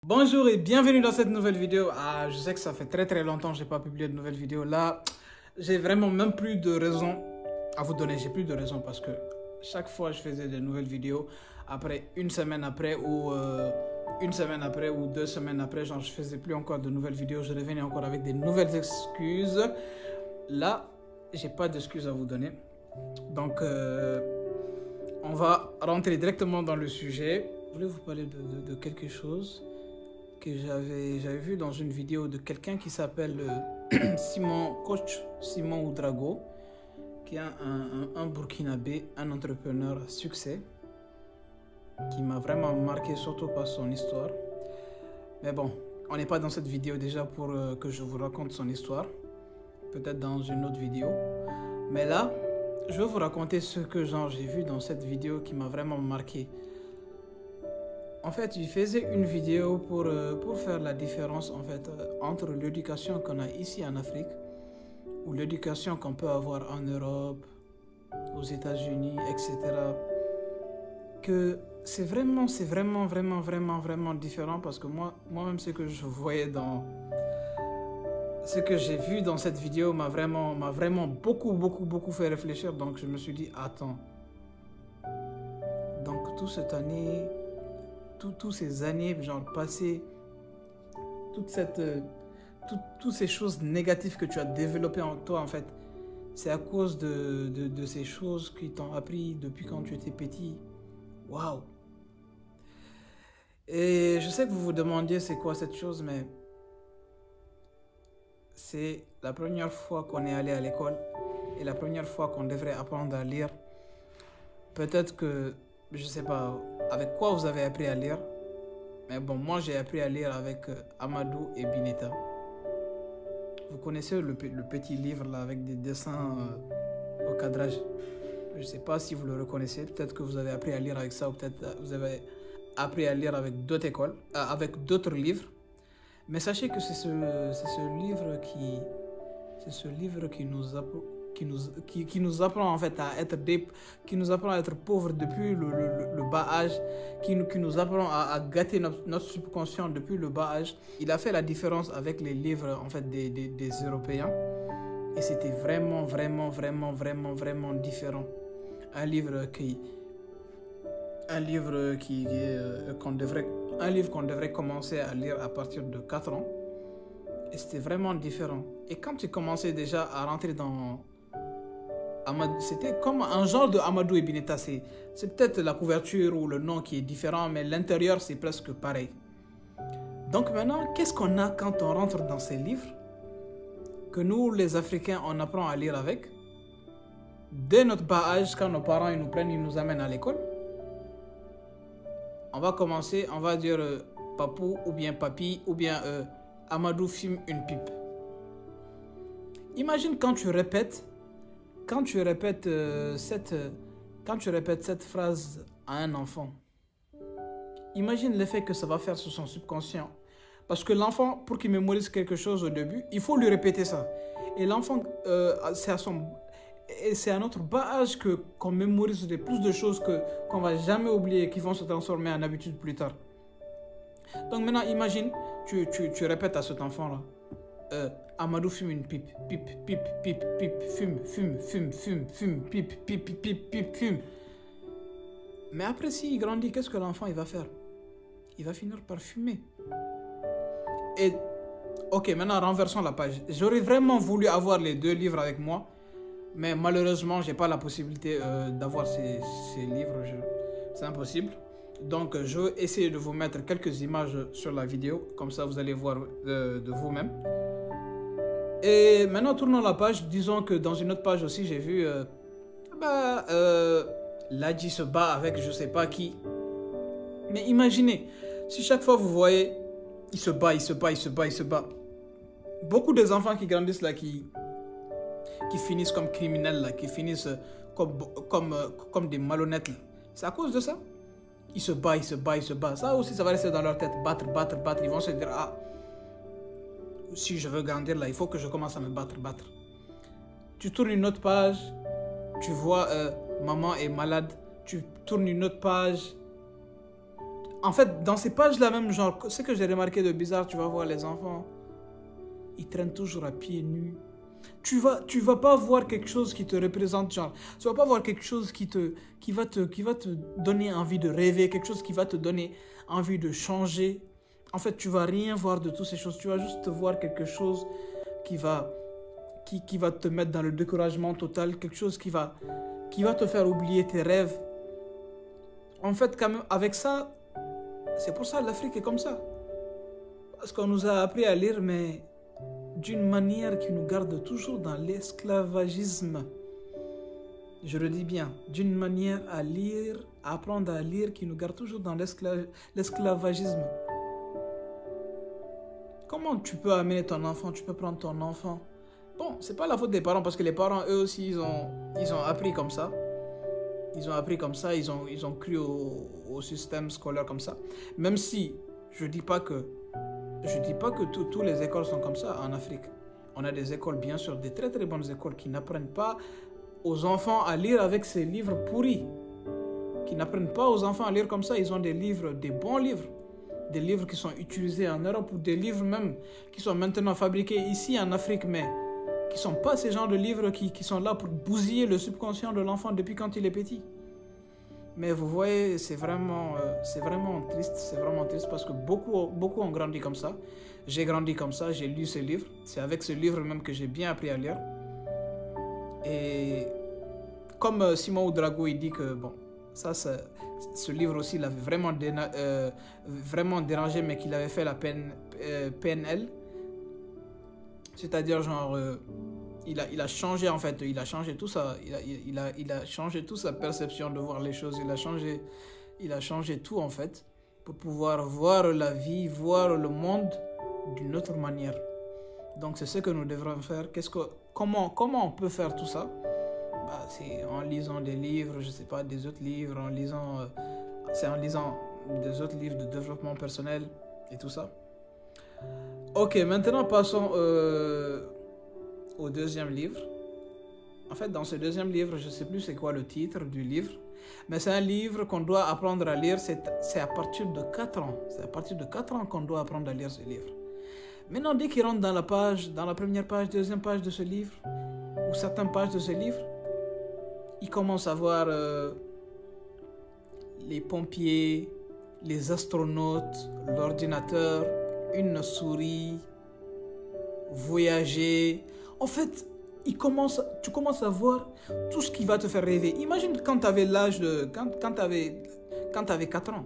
Bonjour et bienvenue dans cette nouvelle vidéo. Je sais que ça fait très longtemps que je n'ai pas publié de nouvelles vidéos. Là, j'ai vraiment même plus de raison à vous donner. J'ai plus de raison parce que chaque fois je faisais des nouvelles vidéos, après une semaine après ou 2 semaines après, genre je faisais plus encore de nouvelles vidéos. Je revenais encore avec des nouvelles excuses. Là, j'ai pas d'excuses à vous donner. Donc, on va rentrer directement dans le sujet. Je voulais vous parler de quelque chose que j'avais vu dans une vidéo de quelqu'un qui s'appelle coach Simon Ouedraogo, qui est un Burkinabé, un entrepreneur à succès, qui m'a vraiment marqué, surtout par son histoire. Mais bon, on n'est pas dans cette vidéo déjà pour que je vous raconte son histoire, peut-être dans une autre vidéo. Mais là, je vais vous raconter ce que j'ai vu dans cette vidéo qui m'a vraiment marqué. En fait, il faisait une vidéo pour faire la différence en fait, entre l'éducation qu'on a ici en Afrique ou l'éducation qu'on peut avoir en Europe, aux États-Unis, etc. Que c'est vraiment différent parce que moi-même ce que je voyais ce que j'ai vu dans cette vidéo m'a vraiment beaucoup fait réfléchir. Donc je me suis dit, attends, donc toute cette année, toutes ces années genre passées, toutes ces choses négatives que tu as développées en toi, en fait, c'est à cause de ces choses qui t'ont appris depuis quand tu étais petit. Waouh! Et je sais que vous vous demandiez c'est quoi cette chose, mais c'est la première fois qu'on est allé à l'école et la première fois qu'on devrait apprendre à lire. Peut-être que, je sais pas avec quoi vous avez appris à lire, mais bon, moi j'ai appris à lire avec Amadou et Bineta. Vous connaissez le petit livre là avec des dessins au cadrage. Je sais pas si vous le reconnaissez, peut-être que vous avez appris à lire avec ça ou peut-être vous avez appris à lire avec d'autres écoles, avec d'autres livres. Mais sachez que c'est ce livre qui nous apprend en fait à être qui nous apprend à être pauvres depuis le bas âge, qui nous apprend à gâter notre subconscient depuis le bas âge. Il a fait la différence avec les livres en fait des Européens et c'était vraiment différent. Un livre qu'on devrait commencer à lire à partir de 4 ans. Et c'était vraiment différent. Et quand tu commençais déjà à rentrer dans Amadou, c'était comme un genre de Amadou et Bineta. C'est peut-être la couverture ou le nom qui est différent, mais l'intérieur c'est presque pareil. Donc maintenant, qu'est-ce qu'on a quand on rentre dans ces livres que nous, les Africains, on apprend à lire avec? Dès notre bas âge, quand nos parents ils nous prennent, ils nous amènent à l'école, on va commencer, on va dire papou ou bien papi ou bien Amadou fume une pipe. Imagine quand tu répètes cette phrase à un enfant. Imagine l'effet que ça va faire sur son subconscient. Parce que l'enfant, pour qu'il mémorise quelque chose au début, il faut lui répéter ça. Et l'enfant, c'est à notre bas âge qu'on mémorise plus de choses qu'on ne va jamais oublier et qui vont se transformer en habitude plus tard. Donc maintenant, imagine, tu répètes à cet enfant-là. Amadou fume une pipe, pipe, fume, pipe, fume. Mais après, s'il grandit, qu'est-ce que l'enfant il va faire? Il va finir par fumer. Et, ok, maintenant renversons la page. J'aurais vraiment voulu avoir les 2 livres avec moi, mais malheureusement, j'ai pas la possibilité d'avoir ces livres. C'est impossible. Donc, je vais essayer de vous mettre quelques images sur la vidéo, comme ça vous allez voir de vous-même. Et maintenant, tournons la page. Disons que dans une autre page aussi, j'ai vu Ladji se bat avec je sais pas qui. Mais imaginez, si chaque fois vous voyez, il se bat. Beaucoup des enfants qui grandissent là, qui finissent comme criminels là, qui finissent comme des malhonnêtes là. C'est à cause de ça. Ils se battent. Ça aussi, ça va rester dans leur tête. Battre. Ils vont se dire, si je veux grandir là, il faut que je commence à me battre. Tu tournes une autre page, tu vois maman est malade. Tu tournes une autre page. En fait, dans ces pages-là même, genre, ce que j'ai remarqué de bizarre, tu vas voir les enfants, ils traînent toujours à pieds nus. Tu vas pas voir quelque chose qui te représente, genre, tu vas pas voir quelque chose qui va te donner envie de rêver, quelque chose qui va te donner envie de changer. En fait, tu vas rien voir de toutes ces choses, tu vas juste voir quelque chose qui va te mettre dans le découragement total, quelque chose qui va te faire oublier tes rêves. En fait, quand même, avec ça, c'est pour ça que l'Afrique est comme ça. Parce qu'on nous a appris à lire, mais d'une manière qui nous garde toujours dans l'esclavagisme. Je le dis bien, d'une manière à lire, à apprendre à lire qui nous garde toujours dans l'esclavagisme. Comment tu peux amener ton enfant, tu peux prendre ton enfant? Bon, c'est pas la faute des parents parce que les parents, eux aussi, ils ont appris comme ça. Ils ont appris comme ça, ils ont cru au système scolaire comme ça. Même si je dis pas que toutes les écoles sont comme ça en Afrique. On a des écoles, bien sûr, des très très bonnes écoles qui n'apprennent pas aux enfants à lire avec ces livres pourris. Qui n'apprennent pas aux enfants à lire comme ça. Ils ont des livres, des bons livres. Des livres qui sont utilisés en Europe ou des livres même qui sont maintenant fabriqués ici en Afrique, mais qui ne sont pas ces genres de livres qui sont là pour bousiller le subconscient de l'enfant depuis quand il est petit. Mais vous voyez, c'est vraiment triste. C'est vraiment triste parce que beaucoup ont grandi comme ça. J'ai grandi comme ça, j'ai lu ce livre. C'est avec ce livre même que j'ai bien appris à lire. Et comme Simon Ouedraogo, il dit que bon, ce livre aussi l'avait vraiment dérangé, mais qu'il avait fait la PNL. C'est-à-dire genre... Il a changé en fait, il a changé tout ça, il a changé toute sa perception de voir les choses, il a changé tout en fait pour pouvoir voir la vie, voir le monde d'une autre manière. Donc c'est ce que nous devrons faire. Comment on peut faire tout ça? C'est en lisant des livres, je sais pas, des autres livres, en lisant des autres livres de développement personnel et tout ça. Ok, maintenant passons au deuxième livre. En fait, dans ce deuxième livre, je ne sais plus c'est quoi le titre du livre, mais c'est un livre qu'on doit apprendre à lire, c'est à partir de 4 ans. C'est à partir de 4 ans qu'on doit apprendre à lire ce livre. Maintenant, dès qu'il rentre dans la première page, deuxième page de ce livre, ou certaines pages de ce livre, il commence à voir les pompiers, les astronautes, l'ordinateur, une souris, voyager. En fait, tu commences à voir tout ce qui va te faire rêver. Imagine quand tu avais quand tu avais 4 ans.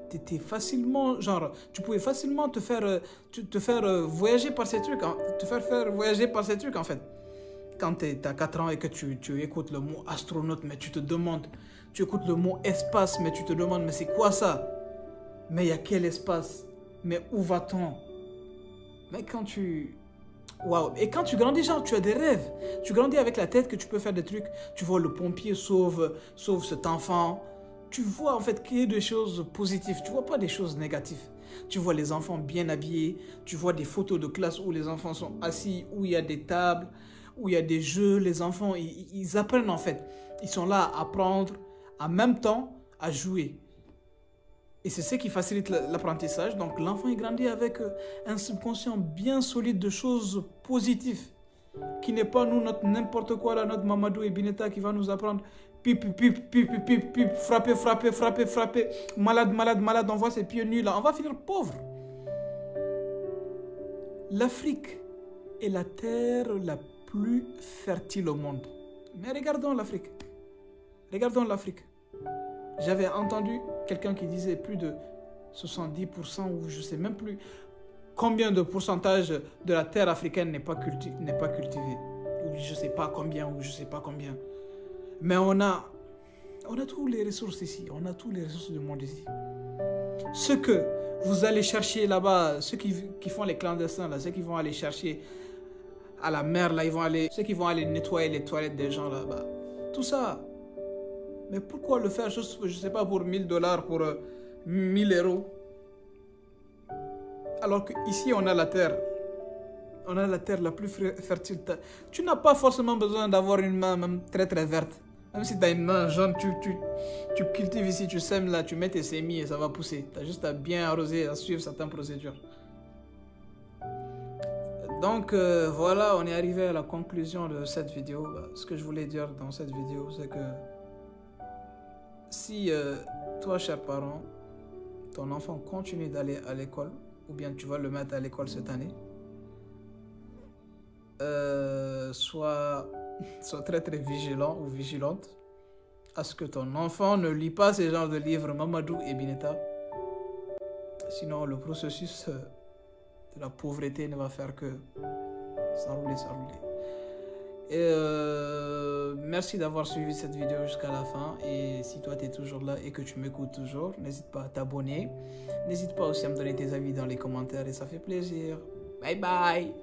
Tu pouvais facilement te faire voyager par ces trucs, te faire voyager par ces trucs en fait. Quand tu as 4 ans et que tu écoutes le mot astronaute, mais tu écoutes le mot espace, mais tu te demandes, mais c'est quoi ça? Mais il y a quel espace? Mais où va-t-on? Mais Waouh! Et quand tu grandis, genre, tu as des rêves. Tu grandis avec la tête que tu peux faire des trucs. Tu vois le pompier sauve cet enfant. Tu vois en fait qu'il y a des choses positives. Tu vois pas des choses négatives. Tu vois les enfants bien habillés. Tu vois des photos de classe où les enfants sont assis, où il y a des tables, où il y a des jeux. Les enfants, ils apprennent en fait. Ils sont là à apprendre, en même temps à jouer. Et c'est ce qui facilite l'apprentissage. Donc l'enfant il grandit avec un subconscient bien solide de choses positives. Qui n'est pas nous, n'importe quoi, là, notre Mamadou et Bineta qui va nous apprendre pip, pip, pip, pip, pip, pip, frapper, frapper, frapper, frapper, malade, malade, malade, on voit ses pieds nus là, on va finir pauvre. L'Afrique est la terre la plus fertile au monde. Mais regardons l'Afrique. Regardons l'Afrique. J'avais entendu quelqu'un qui disait plus de 70% ou je ne sais même plus combien de pourcentage de la terre africaine n'est pas cultivée. Ou je ne sais pas combien, Mais on a toutes les ressources ici. On a toutes les ressources du monde ici. Ce que vous allez chercher là-bas, ceux qui font les clandestins, là, ceux qui vont aller chercher à la mer, là, ceux qui vont aller nettoyer les toilettes des gens là-bas. Tout ça. Mais pourquoi le faire juste, je ne sais pas, pour $1000, pour 1000 €? Alors qu'ici, on a la terre. On a la terre la plus fertile. Tu n'as pas forcément besoin d'avoir une main même très très verte Même si tu as une main jaune, tu cultives ici, tu sèmes là, tu mets tes semis et ça va pousser. Tu as juste à bien arroser, à suivre certaines procédures. Donc voilà, on est arrivé à la conclusion de cette vidéo. Ce que je voulais dire dans cette vidéo, c'est que si toi, cher parent, ton enfant continue d'aller à l'école, ou bien tu vas le mettre à l'école cette année, sois très très vigilant ou vigilante à ce que ton enfant ne lit pas ce genre de livres Mamadou et Bineta. Sinon, le processus de la pauvreté ne va faire que s'enrouler. Et merci d'avoir suivi cette vidéo jusqu'à la fin. Et si toi tu es toujours là et que tu m'écoutes toujours, n'hésite pas à t'abonner. N'hésite pas aussi à me donner tes avis dans les commentaires et ça fait plaisir. Bye bye.